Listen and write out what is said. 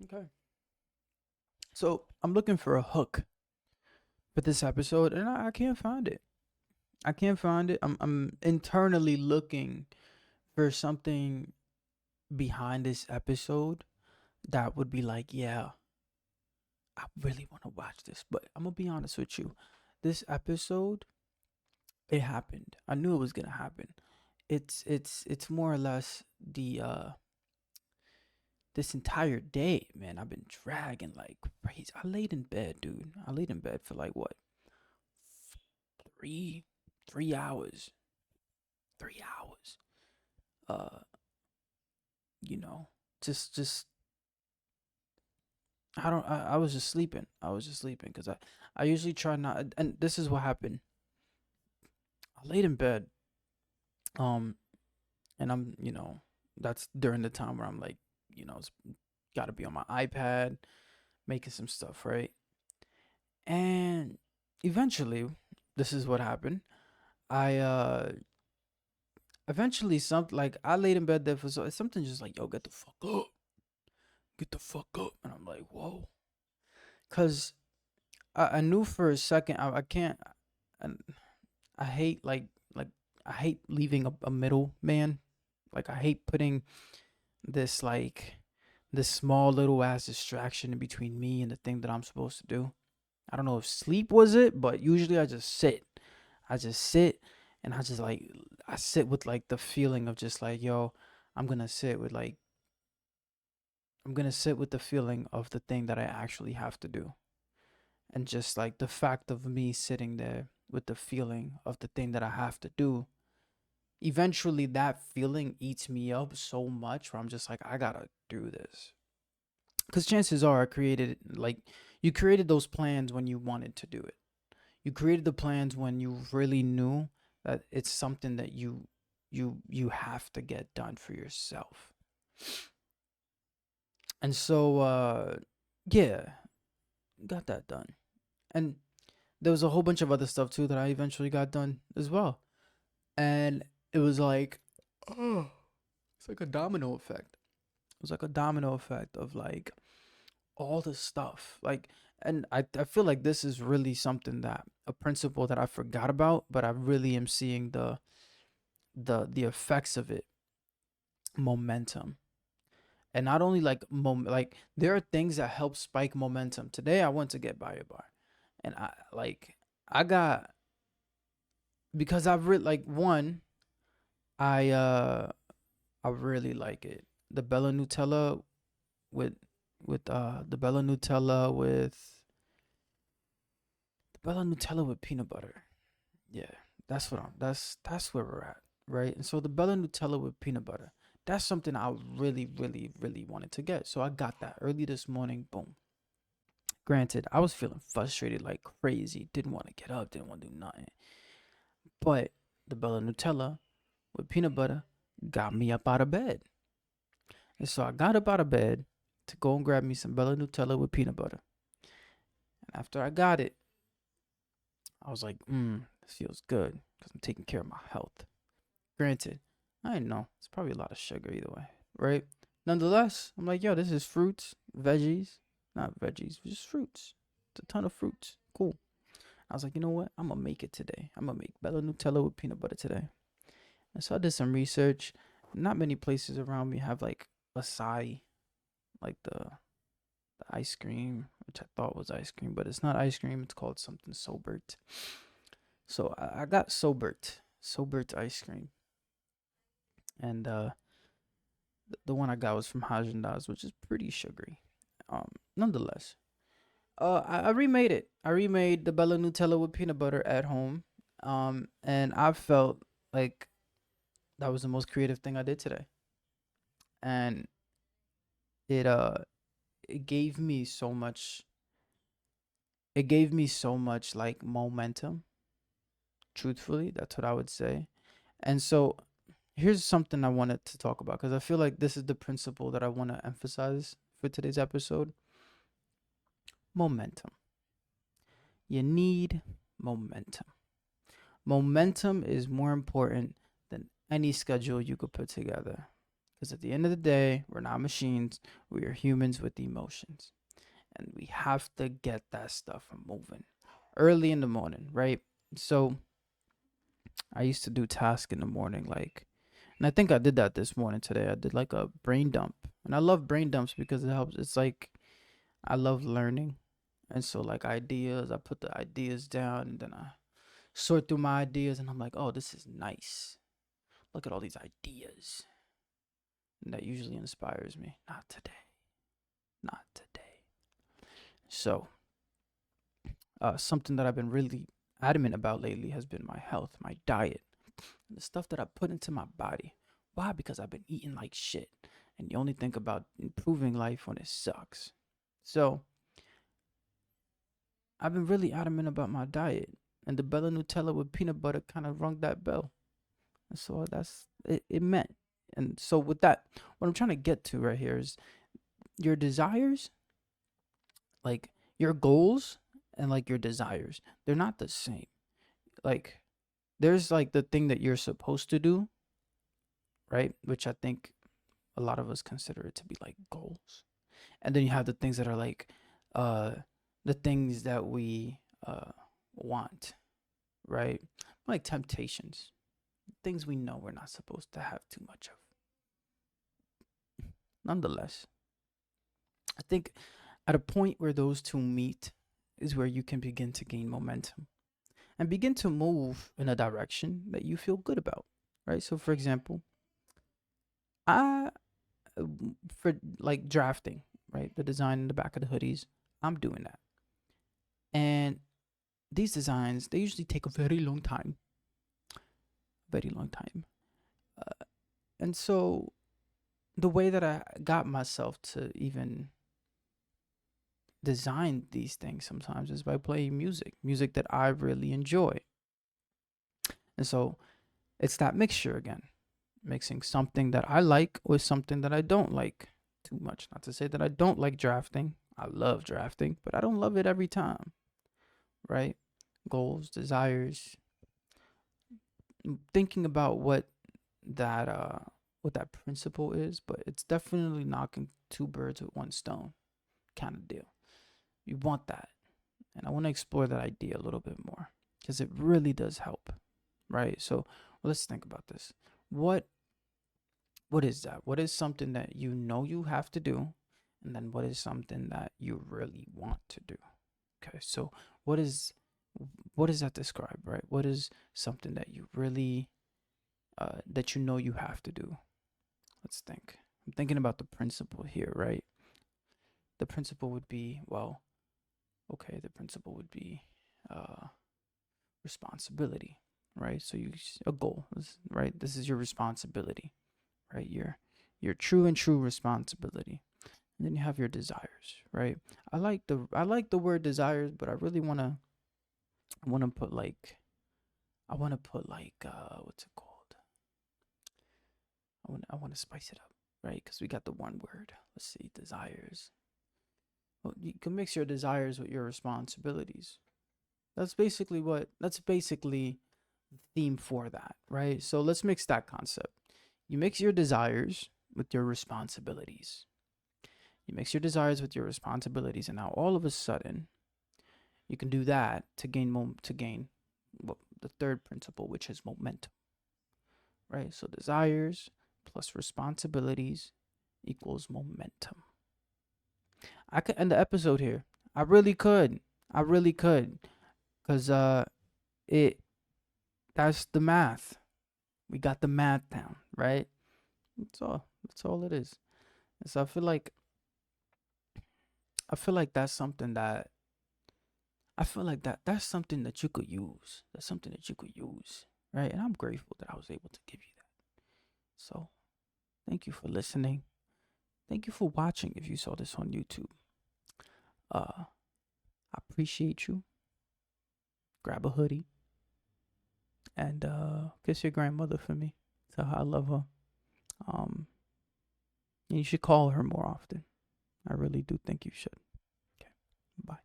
Okay. So I'm looking for a hook for this episode, and I can't find it. I can't find it. I'm internally looking for something behind this episode that would be like, yeah, I really want to watch this. But I'm gonna be honest with you. This episode, it happened. I knew it was gonna happen. It's more or less the this entire day, man. I've been dragging like crazy. I laid in bed, dude. I laid in bed for like what, three 3 hours. 3 hours. Uh, you know, just I don't. I was just sleeping. I was just sleeping because I usually try not. And this is what happened. I laid in bed. Um, and that's during the time where I'm like, it's got to be on my iPad making some stuff, right? And eventually, this is what happened. I eventually something like I laid in bed there for something just like, yo, get the fuck up, get the fuck up, and I'm like, whoa, cause I knew for a second I can't. And I hate like I hate leaving a middle man. Like I hate putting this like this small little ass distraction in between me and the thing that I'm supposed to do. I don't know if sleep was it, but usually I just sit. I just sit and I just like I sit with like the feeling of just like, yo, I'm gonna sit with like I'm gonna sit with the feeling of the thing that I actually have to do. And just like the fact of me sitting there with the feeling of the thing that I have to do, eventually that feeling eats me up so much where I'm just like, I gotta do this. Because chances are I created like you created those plans when you wanted to do it. You created the plans when you really knew that it's something that you have to get done for yourself. And so yeah, got that done. And there was a whole bunch of other stuff too that I eventually got done as well. And it was like, oh, it's like a domino effect. It was like a domino effect of like all the stuff. Like, and I feel like this is really something that a principle that I forgot about, but I really am seeing the effects of it. Momentum. And not only like like there are things that help spike momentum. Today I went to get by a bar. And I got because I've really like one, I I really like it. The Bella Nutella with the Bella Nutella with the Bella Nutella with peanut butter. Yeah, that's where we're at, right? And so the Bella Nutella with peanut butter. That's something I really, really, really wanted to get. So I got that early this morning. Boom. Granted, I was feeling frustrated like crazy. Didn't want to get up. Didn't want to do nothing. But the Bella Nutella with peanut butter got me up out of bed. And so I got up out of bed to go and grab me some Bella Nutella with peanut butter. And after I got it, I was like, this feels good because I'm taking care of my health. Granted, I didn't know. It's probably a lot of sugar either way, right? Nonetheless, I'm like, yo, this is fruits, veggies, not veggies, just fruits. It's a ton of fruits. Cool. I was like, you know what? I'm gonna make it today. I'm gonna make Bella Nutella with peanut butter today. And so I did some research. Not many places around me have like acai, like the ice cream, which I thought was ice cream, but it's not ice cream. It's called something Sobert. So I got Sobert ice cream, and the one I got was from Haagen Dazs, which is pretty sugary. Nonetheless, I remade it. I remade the Bella Nutella with peanut butter at home. And I felt like that was the most creative thing I did today, and it it gave me so much. It gave me so much like momentum. Truthfully, that's what I would say. And so here's something I wanted to talk about because I feel like this is the principle that I want to emphasize for today's episode. Momentum. You need momentum. Momentum is more important than any schedule you could put together. Because at the end of the day, we're not machines. We are humans with emotions. And we have to get that stuff moving early in the morning, right? So I used to do tasks in the morning, like, and I think I did that this morning today. I did like a brain dump. And I love brain dumps because it helps. It's like, I love learning. And so, like, ideas, I put the ideas down and then I sort through my ideas and I'm like, oh, this is nice. Look at all these ideas. And that usually inspires me. Not today. Not today. So, something that I've been really adamant about lately has been my health, my diet, the stuff that I put into my body. Why? Because I've been eating like shit. And you only think about improving life when it sucks. So, I've been really adamant about my diet. And the Bella Nutella with peanut butter kind of rung that bell. And so that's it, it meant. And so, with that, what I'm trying to get to right here is your desires, like your goals and like your desires, they're not the same. Like, there's like the thing that you're supposed to do, right? Which I think a lot of us consider it to be like goals. And then you have the things that are like uh the things that we want, right? Like temptations, things we know we're not supposed to have too much of. Nonetheless, I think at a point where those two meet is where you can begin to gain momentum and begin to move in a direction that you feel good about, right? So, for example, I, for like drafting, right? The design in the back of the hoodies, I'm doing that. And these designs, they usually take a very long time. Uh, and so the way that I got myself to even design these things sometimes is by playing music that I really enjoy. And so it's that mixture again, mixing something that I like with something that I don't like too much. Not to say that I don't like drafting. I love drafting, but I don't love it every time, right? Goals, desires, thinking about that uh what that principle is, but it's definitely knocking two birds with one stone kind of deal. You want that. And I want to explore that idea a little bit more because it really does help, right? So let's think about this. What what is that? What is something that you know you have to do? And then what is something that you really want to do? Okay, so what is what does that describe, right? What is something that you really that you know you have to do? Let's think. I'm thinking about the principle here, right? The principle would be, well, okay, the principle would be responsibility, right? So you a goal, right? This is your responsibility, right? Your true responsibility. And then you have your desires, right? I like the word desires, but I really want to put like what's it called? I want to spice it up, right? Because we got the one word. Let's see, desires. Well, you can mix your desires with your responsibilities. That's basically the theme for that, right? So let's mix that concept. You mix your desires with your responsibilities. You mix your desires with your responsibilities, and now all of a sudden, you can do that to gain well, the third principle, which is momentum, right? So desires plus responsibilities equals momentum. I could end the episode here. I really could. I really could. Cause it that's the math. We got the math down, right? That's all. That's all it is. And so I feel like that's something that I feel like that's something that you could use. That's something that you could use, right? And I'm grateful that I was able to give you that. So, thank you for listening. Thank you for watching if you saw this on YouTube. I appreciate you. Grab a hoodie and kiss your grandmother for me. Tell her I love her. Um, and you should call her more often. I really do think you should. Okay. Bye.